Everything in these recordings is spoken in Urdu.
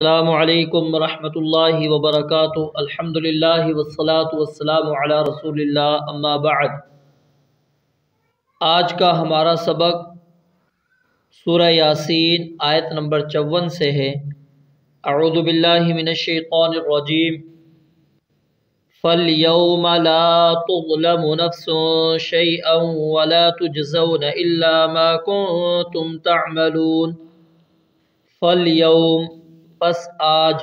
السلام علیکم ورحمۃ اللہ وبرکاتہ۔ الحمدللہ والصلاة والسلام علی رسول اللہ، اما بعد۔ آج کا ہمارا سبق سورہ یاسین آیت نمبر 54 سے ہے۔ اعوذ باللہ من الشیطان الرجیم۔ فَالْيَوْمَ لَا تُظْلَمُ نَفْسٌ شَيْئًا وَلَا تُجْزَوْنَ إِلَّا مَا كُنتُمْ تَعْمَلُونَ۔ فَالْيَوْمَ پس آج،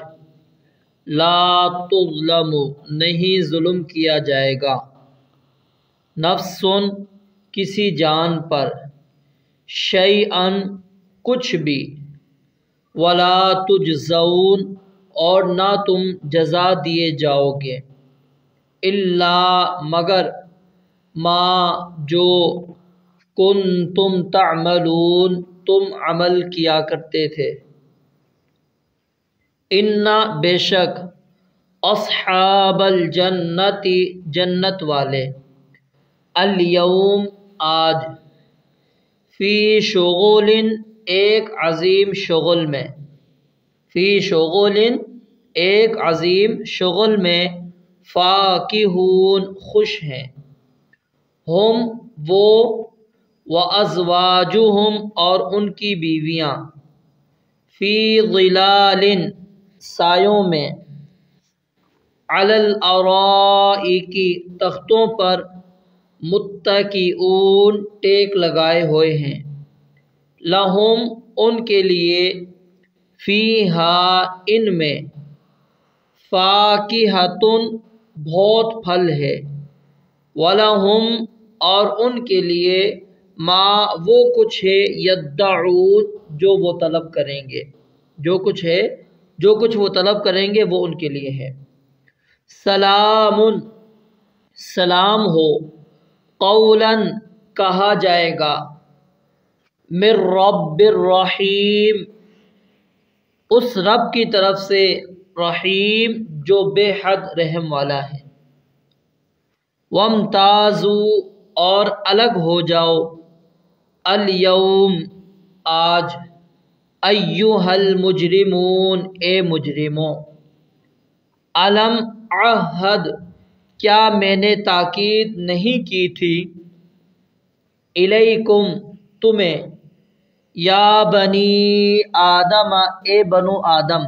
لا تظلم نہیں ظلم کیا جائے گا، نفس کسی جان پر، شیئا کچھ بھی، ولا تجزون اور نہ تم جزا دیے جاؤ گے، الا مگر، ما جو، کنتم تعملون تم عمل کیا کرتے تھے۔ ان بے شک، اصحاب الجنت جنت والے، الیوم آج، فی شغل ایک عظیم شغل میں، فی شغل ایک عظیم شغل میں، فاکہون خوش ہیں، ہم وہ، وازواجہم اور ان کی بیویاں، فی ظلال سایوں میں، علی الارائک تختوں پر، متکئون ٹیک لگائے ہوئے ہیں، لہم ان کے لیے، فیہا ان میں، فاکہۃ بہت پھل ہے، ولہم اور ان کے لیے، ما وہ کچھ ہے، یدعون جو وہ طلب کریں گے، جو کچھ وہ طلب کریں گے وہ ان کے لیے ہے۔ سلام سلام ہو، قولا کہا جائے گا، من رب الرحیم اس رب کی طرف سے، رحیم جو بے حد رحم والا ہے۔ وامتازوا اور الگ ہو جاؤ، الیوم آج، ایھا المجرمون اے مجرموں، الم اعہد کیا میں نے تاکید نہیں کی تھی، الیکم تمہیں، یا بنی آدم اے بنو آدم،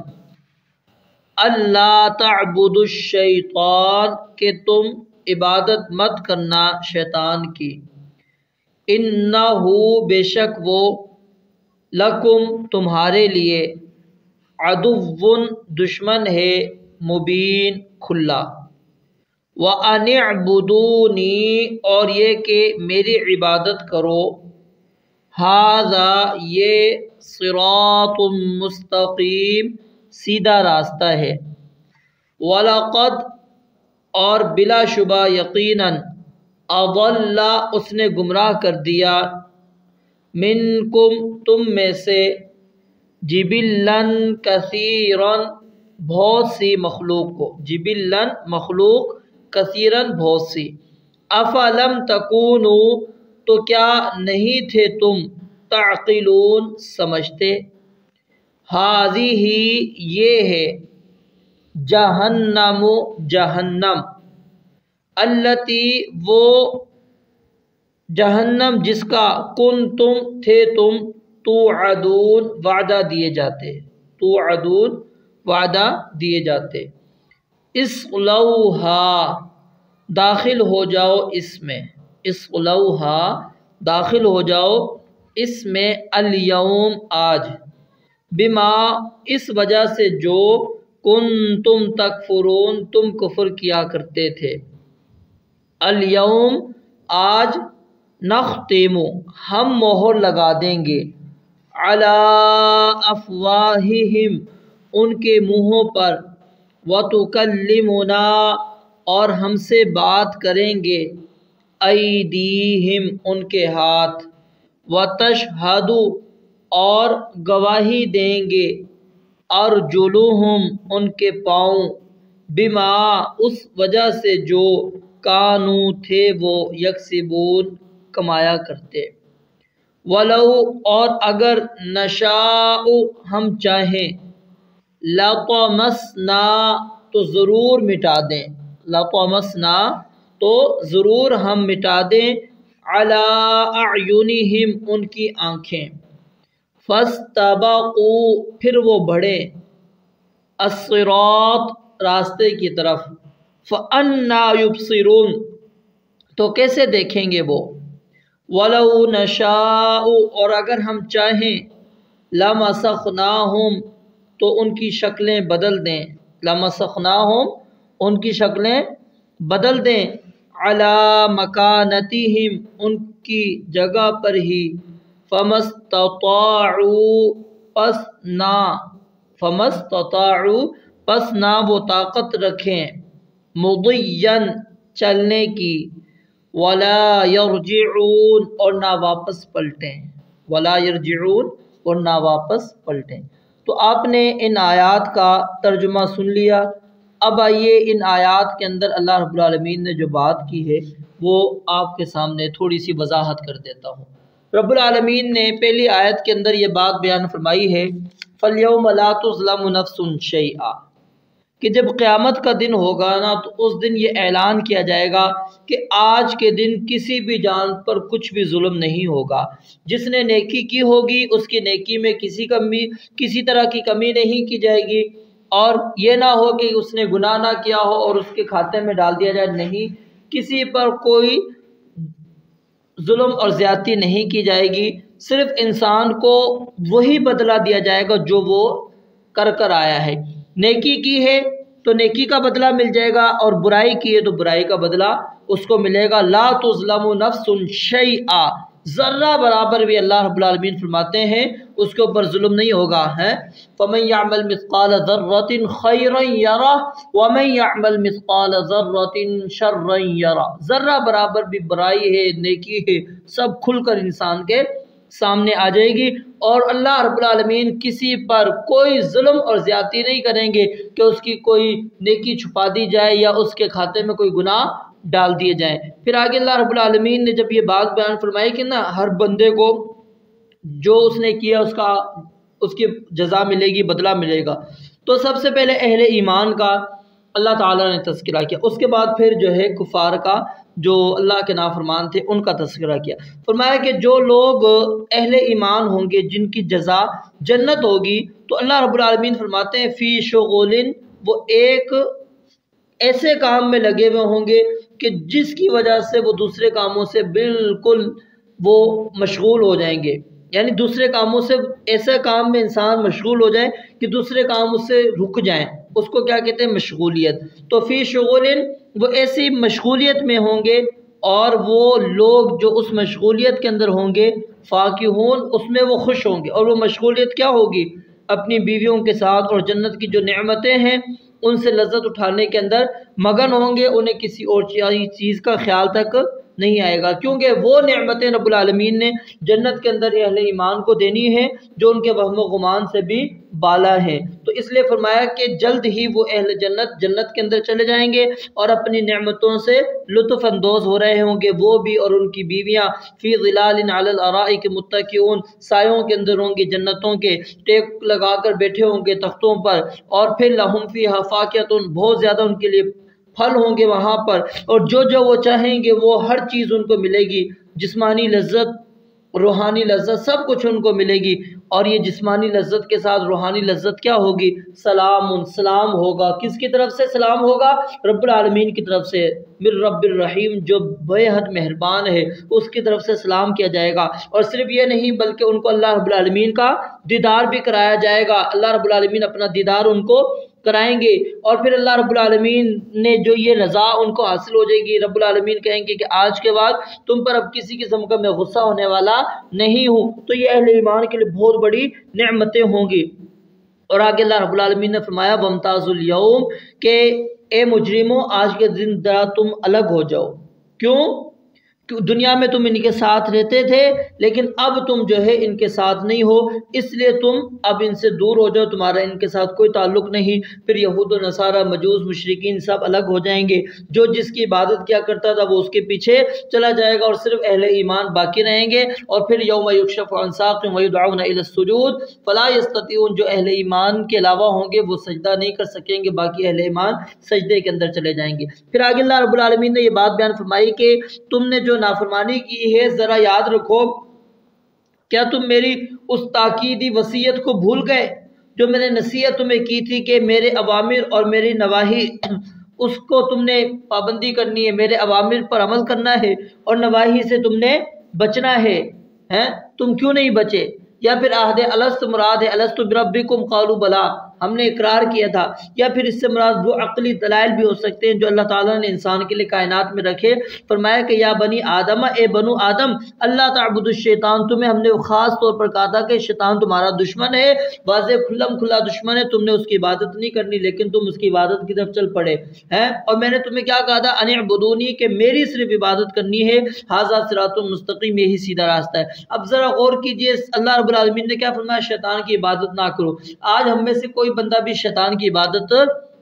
اللہ تعبدوا الشیطان کہ تم عبادت مت کرنا شیطان کی، انہ بے شک وہ، لکم تمہارے لیے، عدو دشمن ہے، مبین کھلا، وَأَنِ اعْبُدُونِی اور یہ کہ میری عبادت کرو، ھذا یہ، صراط مستقیم سیدھا راستہ ہے، وَلَقَدْ اور بلا شبہ یقیناً، اضل اس نے گمراہ کر دیا، منکم تم میں سے، جبلاً کثیراً بہت سی مخلوق کو، جبلاً مخلوق، کثیراً بہت سی، افلم تکونوا تو کیا نہیں تھے تم، تعقلون سمجھتے، ھذہ یہ ہے، جہنم جہنم، التی وہ جہنم جس کا، کنتم تھے تم، توعدون وعدہ دیے جاتے، توعدون وعدہ دیے جاتے، اصلوھا داخل ہو جاؤ اس میں، اصلوھا داخل ہو جاؤ اس میں، الیوم آج، بما اس وجہ سے جو، کنتم تکفرون تم کفر کیا کرتے تھے، الیوم آج، نختم ہم مہر لگا دیں گے، علی افواہہم ان کے منہوں پر، وتکلمنا اور ہم سے بات کریں گے، ایدیہم ان کے ہاتھ، وتشہد اور گواہی دیں گے، ارجلہم ان کے پاؤں، بما اس وجہ سے جو، کانوا تھے وہ، یکسبون کمایا کرتے، وَلَوْ اور اگر، نشاء ہم چاہیں، لطمسنا تو ضرور مٹا دیں، لطمسنا تو ضرور ہم مٹا دیں، علی اعینہم ان کی آنکھیں، فاستبقوا پھر وہ بڑھے، الصراط راستے کی طرف، فأنا یبصرون تو کیسے دیکھیں گے وہ، وَلَوْ نَشَاءُ اور اگر ہم چاہیں، لَمَسَخْنَاهُمْ تو ان کی شکلیں بدل دیں، لَمَسَخْنَاهُمْ ان کی شکلیں بدل دیں، عَلَى مَكَانَتِهِمْ ان کی جگہ پر ہی، فَمَسْتَطَاعُوا پس نہ وہ طاقت رکھیں، مُضِيًّا چلنے کی، وَلَا يَرْجِعُونَ اور نہ واپس پلٹیں، وَلَا يَرْجِعُونَ اور نہ واپس پلٹیں۔ تو آپ نے ان آیات کا ترجمہ سن لیا۔ اب آئیے ان آیات کے اندر اللہ رب العالمین نے جو بات کی ہے وہ آپ کے سامنے تھوڑی سی وضاحت کر دیتا ہوں۔ رب العالمین نے پہلی آیت کے اندر یہ بات بیان فرمائی ہے، فَالْيَوْمَ لَا تُظْلَمُ نَفْسٌ شَيْئًا، کہ جب قیامت کا دن ہوگا نا تو اس دن یہ اعلان کیا جائے گا کہ آج کے دن کسی بھی جان پر کچھ بھی ظلم نہیں ہوگا۔ جس نے نیکی کی ہوگی اس کی نیکی میں کسی طرح کی کمی نہیں کی جائے گی، اور یہ نہ ہو کہ اس نے گناہ نہ کیا ہو اور اس کے کھاتے میں ڈال دیا جائے، نہیں، کسی پر کوئی ظلم اور زیادتی نہیں کی جائے گی، صرف انسان کو وہی بدلہ دیا جائے گا جو وہ کر آیا ہے۔ نیکی کی ہے تو نیکی کا بدلہ مل جائے گا، اور برائی کی ہے تو برائی کا بدلہ اس کو ملے گا۔ لا تظلم نفس شیئا، ذرہ برابر بھی اللہ رب العالمین فرماتے ہیں اس کے اوپر ظلم نہیں ہوگا ہے۔ فمن يعمل مثقال ذرة خيرا يره ومن يعمل مثقال ذرة شرا يره، ذرہ برابر بھی برائی ہے نیکی ہے سب کھل کر انسان کے سامنے آ جائے گی، اور اللہ رب العالمین کسی پر کوئی ظلم اور زیادتی نہیں کریں گے کہ اس کی کوئی نیکی چھپا دی جائے یا اس کے کھاتے میں کوئی گناہ ڈال دیے جائیں۔ پھر آگے اللہ رب العالمین نے جب یہ بات بیان فرمائی کہ نا ہر بندے کو جو اس نے کیا اس کی جزا ملے گی، بدلہ ملے گا، تو سب سے پہلے اہل ایمان کا اللہ تعالیٰ نے تذکرہ کیا، اس کے بعد پھر جو ہے کفار کا، جو اللہ کے نافرمان تھے ان کا تذکرہ کیا۔ فرمایا کہ جو لوگ اہل ایمان ہوں گے جن کی جزا جنت ہوگی، تو اللہ رب العالمین فرماتے ہیں فی شغل، وہ ایک ایسے کام میں لگے ہوئے ہوں گے کہ جس کی وجہ سے وہ دوسرے کاموں سے بالکل وہ مشغول ہو جائیں گے، یعنی دوسرے کاموں سے ایسے کام میں انسان مشغول ہو جائے کہ دوسرے کام اس سے رک جائیں، اس کو کیا کہتے ہیں؟ مشغولیت۔ تو فی شغل، وہ ایسی مشغولیت میں ہوں گے، اور وہ لوگ جو اس مشغولیت کے اندر ہوں گے، فاکہون، اس میں وہ خوش ہوں گے، اور وہ مشغولیت کیا ہوگی؟ اپنی بیویوں کے ساتھ اور جنت کی جو نعمتیں ہیں ان سے لذت اٹھانے کے اندر مگن ہوں گے، انہیں کسی اور چیز کا خیال تک نہیں آئے گا، کیونکہ وہ نعمتیں رب العالمین نے جنت کے اندر اہل ایمان کو دینی ہے جو ان کے وہم و گمان سے بھی بالا ہیں۔ تو اس لیے فرمایا کہ جلد ہی وہ اہل جنت کے اندر چلے جائیں گے اور اپنی نعمتوں سے لطف اندوز ہو رہے ہوں گے، وہ بھی اور ان کی بیویاں، فی ظلال علی الارائک متکئون، سایوں کے اندر ہوں گے، جنتوں کے ٹیک لگا کر بیٹھے ہوں گے تختوں پر، اور پھر لہم فیہا فاکہۃ، بہت زیادہ ان کے لیے پھل ہوں گے وہاں پر، اور جو وہ چاہیں گے وہ ہر چیز ان کو ملے گی، جسمانی لذت، روحانی لذت، سب کچھ ان کو ملے گی۔ اور یہ جسمانی لذت کے ساتھ روحانی لذت کیا ہوگی؟ سلام ہوگا۔ کس کی طرف سے سلام ہوگا؟ رب العالمین کی طرف سے، من رب الرحیم، جو بے حد مہربان ہے، اس کی طرف سے سلام کیا جائے گا۔ اور صرف یہ نہیں بلکہ ان کو اللہ رب العالمین کا دیدار بھی کرایا جائے گا، اللہ رب العالمین اپنا دیدار ان کو کرائیں گے، اور پھر اللہ رب العالمین نے جو یہ رضا ان کو حاصل ہو جائے گی، رب العالمین کہیں گے کہ آج کے بعد تم پر اب کسی قسم کا میں غصہ ہونے والا نہیں ہوں۔ تو یہ اہل ایمان کے لیے بہت بڑی نعمتیں ہوں گی۔ اور آگے اللہ رب العالمین نے فرمایا وَامْتَازُوا الْيَوْمَ، کہ اے مجرموں آج کے دن ذرا تم الگ ہو جاؤ۔ کیوں؟ دنیا میں تم ان کے ساتھ رہتے تھے لیکن اب تم جو ہے ان کے ساتھ نہیں ہو، اس لیے تم اب ان سے دور ہو جاؤ، تمہارا ان کے ساتھ کوئی تعلق نہیں۔ پھر یہود و نصارہ، مجوس، مشرکین سب الگ ہو جائیں گے، جو جس کی عبادت کیا کرتا تھا وہ اس کے پیچھے چلا جائے گا اور صرف اہل ایمان باقی رہیں گے۔ اور پھر یوم یکشف عن ساق ویدعون الی السجود فلا یستطیعون، جو اہل ایمان کے علاوہ ہوں گے وہ سجدہ نہیں کر سکیں گے، باقی اہل ایمان سجدے کے اندر چلے جائیں گے۔ پھر آگے اللہ رب العالمین نے یہ بات بیان فرمائی کہ تم نے جو نافرمانی کی ہے ذرا یاد رکھو، کیا تم میری اس تاکیدی وصیت کو بھول گئے جو میں نے نصیحت تمہیں کی تھی کہ میرے اوامر اور میری نواہی اس کو تم نے پابندی کرنی ہے، میرے اوامر پر عمل کرنا ہے اور نواہی سے تم نے بچنا ہے، تم کیوں نہیں بچے؟ یا پھر عہد الست مراد ہے الست بربکم قالوا بلا، ہم نے اقرار کیا تھا، یا پھر اس سے مراد وہ عقلی دلائل بھی ہو سکتے ہیں جو اللہ تعالیٰ نے انسان کے لیے کائنات میں رکھے۔ فرمایا کہ یا بنی آدم، اے بنو آدم، اللہ تعبد الشیطان، تمہیں ہم نے خاص طور پر کہا تھا کہ شیطان تمہارا دشمن ہے، واضح کھلم کھلا دشمن ہے، تم نے اس کی عبادت نہیں کرنی لیکن تم اس کی عبادت کی طرف چل پڑے ہیں۔ اور میں نے تمہیں کیا کہا تھا؟ ان اعبدونی، کہ میری صرف عبادت کرنی ہے، ھذا صراط مستقیم، یہی سیدھا راستہ ہے۔ اب ذرا غور کیجئے، اللہ رب العالمین نے کیا فرمایا؟ شیطان کی عبادت نہ کرو۔ آج ہم میں سے کوئی بندہ بھی شیطان کی عبادت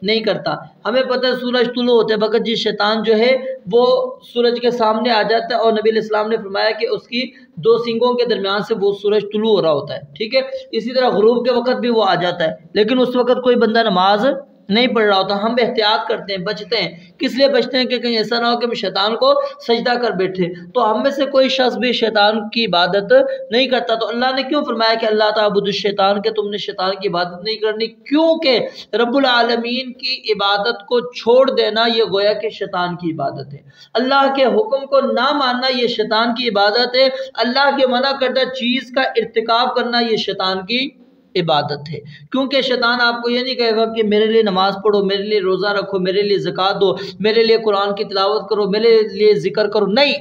نہیں کرتا۔ ہمیں پتہ ہے سورج طلوع ہوتے وقت جی شیطان جو ہے وہ سورج کے سامنے آ جاتا ہے اور نبی علیہ السلام نے فرمایا کہ اس کی دو سینگوں کے درمیان سے وہ سورج طلوع ہو رہا ہوتا ہے، ٹھیک ہے۔ اسی طرح غروب کے وقت بھی وہ آ جاتا ہے، لیکن اس وقت کوئی بندہ نماز نہیں پڑھ رہا ہوتا۔ ہم احتیاط کرتے ہیں، بچتے ہیں، کس لیے بچتے ہیں کہ کہیں ایسا نہ ہو کہ ہم شیطان کو سجدہ کر بیٹھے۔ تو ہم میں سے کوئی شخص بھی شیطان کی عبادت نہیں کرتا۔ تو اللہ نے کیوں فرمایا کہ اللہ تعبد الشیطان، کہ تم نے شیطان کی عبادت نہیں کرنی؟ کیونکہ رب العالمین کی عبادت کو چھوڑ دینا یہ گویا کہ شیطان کی عبادت ہے، اللہ کے حکم کو نہ ماننا یہ شیطان کی عبادت ہے، اللہ کے منع کردہ چیز کا ارتکاب کرنا یہ شیطان کی عبادت ہے۔ کیونکہ شیطان آپ کو یہ نہیں کہے گا کہ میرے لیے نماز پڑھو، میرے لیے روزہ رکھو، میرے لیے زکوٰۃ دو، میرے لیے قرآن کی تلاوت کرو، میرے لیے ذکر کرو، نہیں،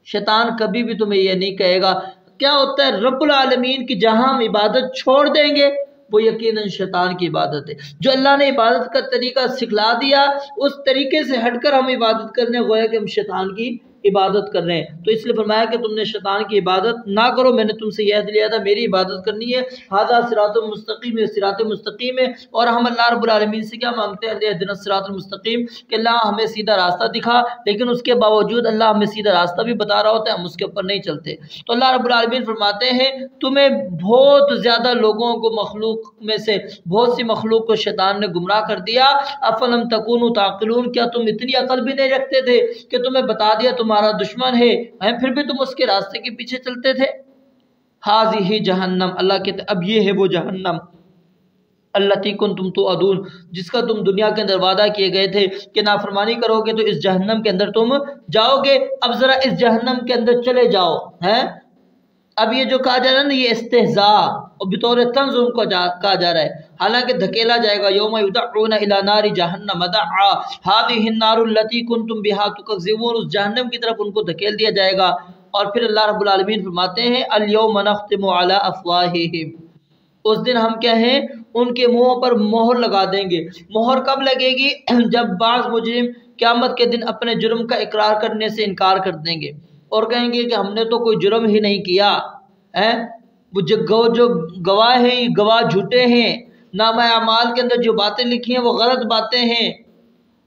شیطان کبھی بھی تمہیں یہ نہیں کہے گا۔ کیا ہوتا ہے؟ رب العالمین کی جہاں ہم عبادت چھوڑ دیں گے وہ یقیناً شیطان کی عبادت ہے۔ جو اللہ نے عبادت کا طریقہ سکھلا دیا اس طریقے سے ہٹ کر ہم عبادت کرنے گویا کہ ہم شیطان کی عبادت کر رہے ہیں۔ تو اس لیے فرمایا کہ تم نے شیطان کی عبادت نہ کرو، میں نے تم سے یہ دیا تھا میری عبادت کرنی ہے، ھذا صراط مستقیم، یہ صراط مستقیم ہے۔ اور ہم اللہ رب العالمین سے کیا مانگتے ہیں؟ اهدنا الصراط المستقیم، کہ اللہ ہمیں سیدھا راستہ دکھا، لیکن اس کے باوجود اللہ ہمیں سیدھا راستہ بھی بتا رہا ہوتا ہے، ہم اس کے اوپر نہیں چلتے۔ تو اللہ رب العالمین فرماتے ہیں تمہیں بہت زیادہ لوگوں کو، مخلوق میں سے بہت سی مخلوق کو شیطان نے گمراہ کر دیا۔ افلم تکونوا تعقلون، کیا تم اتنی عقل بھی نہیں رکھتے تھے کہ تمہیں بتا دیا تمہارا دشمن ہے، پھر بھی تم اس کے راستے کے پیچھے چلتے تھے؟ ھذہ جہنم، اللہ کہتے اب یہ ہے وہ جہنم، التی کنتم توعدون، جس کا تم دنیا کے اندر وعدہ کیے گئے تھے کہ نافرمانی کرو گے تو اس جہنم کے اندر تم جاؤ گے۔ اب ذرا اس جہنم کے اندر چلے جاؤ، اب یہ جو کہا جا رہا ہے نا یہ استہزاء اور بطور طنز ان کو کہا جا رہا ہے، حالانکہ دھکیلا جائے گا۔ یوم یدعون الی نار جہنم دعا ھذہ النار التی کنتم بہا تکذبون، اس جہنم کی طرف ان کو دھکیل دیا جائے گا۔ اور پھر اللہ رب العالمین فرماتے ہیں الیوم نختم علی افواہہم، اس دن ہم کیا ہیں ان کے منہوں پر مہر لگا دیں گے۔ مہر کب لگے گی؟ جب بعض مجرم قیامت کے دن اپنے جرم کا اقرار کرنے سے انکار کر دیں گے اور کہیں گے کہ ہم نے تو کوئی جرم ہی نہیں کیا، وہ جو گواہ ہیں یہ گواہ جھوٹے ہیں، نامہ اعمال کے اندر جو باتیں لکھی ہیں وہ غلط باتیں ہیں،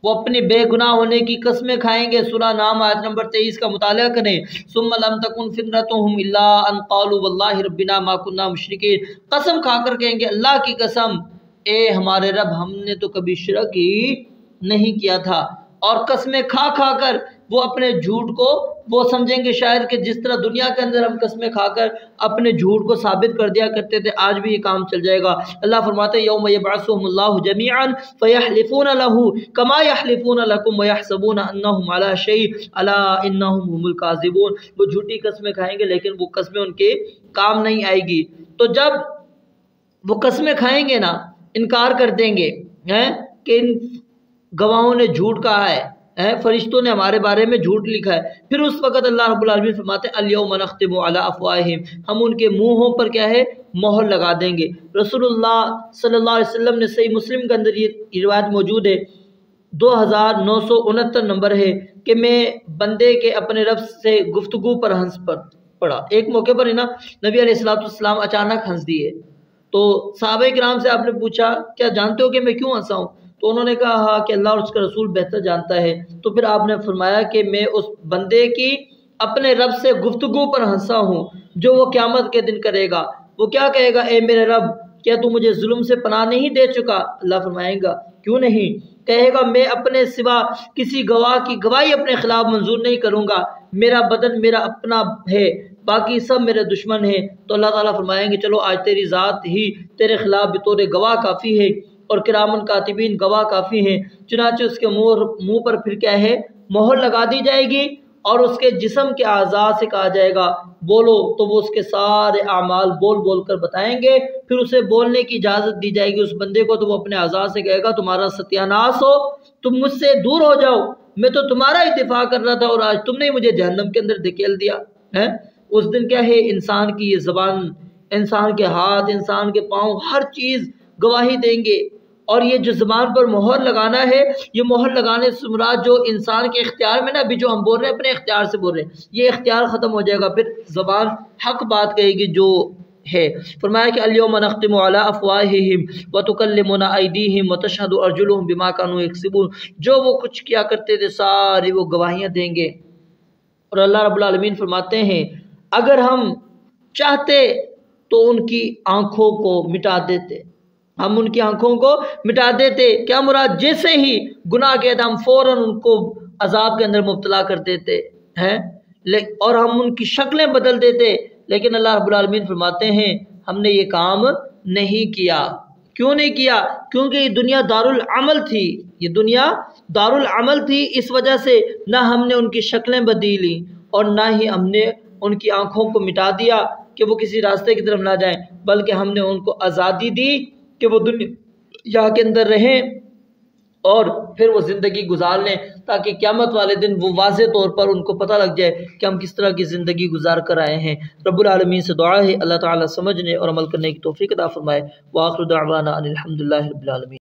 وہ اپنی بے گناہ ہونے کی قسمیں کھائیں گے۔ سورہ نام آیت نمبر 23 کا مطالعہ کریں۔ ثم لم تکن فتنتهم الا ان قالوا والله ربنا ما كنا مشرکین، قسم کھا کر کہیں گے اللہ کی قسم اے ہمارے رب ہم نے تو کبھی شرک ہی نہیں کیا تھا۔ اور قسمیں کھا کھا کر وہ اپنے جھوٹ کو وہ سمجھیں گے شاید کہ جس طرح دنیا کے اندر ہم قسمیں کھا کر اپنے جھوٹ کو ثابت کر دیا کرتے تھے آج بھی یہ کام چل جائے گا۔ اللہ فرماتے ہیں یوم یبعثهم اللہ جمیعا فیحلفون له کما یحلفون لکم ویحسبون انہم علی شیء الا انہم هم الکاذبون، وہ جھوٹی قسمیں کھائیں گے لیکن وہ قسمیں ان کے کام نہیں آئے گی۔ تو جب وہ قسمیں کھائیں گے نا، انکار کر دیں گے کہ ان گواہوں نے جھوٹ کہا ہے، فرشتوں نے ہمارے بارے میں جھوٹ لکھا ہے، پھر اس وقت اللہ رب العالمین فرماتے ہیں الیوم نختم علی افواہہم، ہم ان کے منہوں پر کیا ہے مہر لگا دیں گے۔ رسول اللہ صلی اللہ علیہ وسلم نے صحیح مسلم کے اندر یہ روایت موجود ہے، 2969 نمبر ہے کہ میں بندے کے اپنے رب سے گفتگو پر ہنس پڑا۔ ایک موقع پر نا نبی علیہ السلام اچانک ہنس دیے، تو صحابہ کرام سے آپ نے پوچھا کیا جانتے ہو کہ میں کیوں ہنسا ہوں؟ تو انہوں نے کہا ہاں کہ اللہ اور اس کا رسول بہتر جانتا ہے۔ تو پھر آپ نے فرمایا کہ میں اس بندے کی اپنے رب سے گفتگو پر ہنسا ہوں جو وہ قیامت کے دن کرے گا۔ وہ کیا کہے گا؟ اے میرے رب، کیا تو مجھے ظلم سے پناہ نہیں دے چکا؟ اللہ فرمائے گا کیوں نہیں؟ کہے گا میں اپنے سوا کسی گواہ کی گواہی اپنے خلاف منظور نہیں کروں گا، میرا بدن میرا اپنا ہے، باقی سب میرے دشمن ہیں۔ تو اللہ تعالیٰ فرمائیں گے چلو آج تیری ذات ہی تیرے خلاف بطور گواہ کافی ہے، اور کرامن کاتبین گواہ کافی ہیں۔ چنانچہ اس کے منہ پر پھر کیا ہے؟ مہر لگا دی جائے گی، اور اس کے جسم کے اعضاء سے کہا جائے گا بولو، تو وہ اس کے سارے اعمال بول بول کر بتائیں گے۔ پھر اسے بولنے کی اجازت دی جائے گی اس بندے کو، تو وہ اپنے اعضاء سے کہے گا تمہارا ستیہ ناس ہو، تم مجھ سے دور ہو جاؤ، میں تو تمہارا ہی دفاع کر رہا تھا اور آج تم نے مجھے جہنم کے اندر دھکیل دیا ہے۔ اس دن کیا ہے؟ انسان کی یہ زبان، انسان کے ہاتھ، انسان کے پاؤں، ہر چیز گواہی دیں گے۔ اور یہ جو زبان پر مہر لگانا ہے، یہ مہر لگانے سے مراد جو انسان کے اختیار میں نا، ابھی جو ہم بول رہے ہیں اپنے اختیار سے بول رہے ہیں، یہ اختیار ختم ہو جائے گا، پھر زبان حق بات کہے گی جو ہے۔ فرمایا کہ الیوم نختم علی افواہہم وتکلمنا ایدیہم وتشہد ارجلہم بما کانوا یکسبون، جو وہ کچھ کیا کرتے تھے ساری وہ گواہیاں دیں گے۔ اور اللہ رب العالمین فرماتے ہیں اگر ہم چاہتے تو ان کی آنکھوں کو مٹا دیتے، ہم ان کی آنکھوں کو مٹا دیتے۔ کیا مراد؟ جیسے ہی گناہ کیا تھا ہم فوراً ان کو عذاب کے اندر مبتلا کر دیتے ہیں، اور ہم ان کی شکلیں بدل دیتے، لیکن اللہ رب العالمین فرماتے ہیں ہم نے یہ کام نہیں کیا۔ کیوں نہیں کیا؟ کیونکہ یہ دنیا دارالعمل تھی، یہ دنیا دارالعمل تھی، اس وجہ سے نہ ہم نے ان کی شکلیں بدلی اور نہ ہی ہم نے ان کی آنکھوں کو مٹا دیا کہ وہ کسی راستے کی طرف نہ جائیں، بلکہ ہم نے ان کو آزادی دی کہ وہ دنیا کے اندر رہیں اور پھر وہ زندگی گزار لیں، تاکہ قیامت والے دن وہ واضح طور پر ان کو پتہ لگ جائے کہ ہم کس طرح کی زندگی گزار کر آئے ہیں۔ رب العالمین سے دعا ہے اللہ تعالیٰ سمجھنے اور عمل کرنے کی توفیق عطا فرمائے۔ وآخر دعوانا ان الحمد للہ رب العالمین۔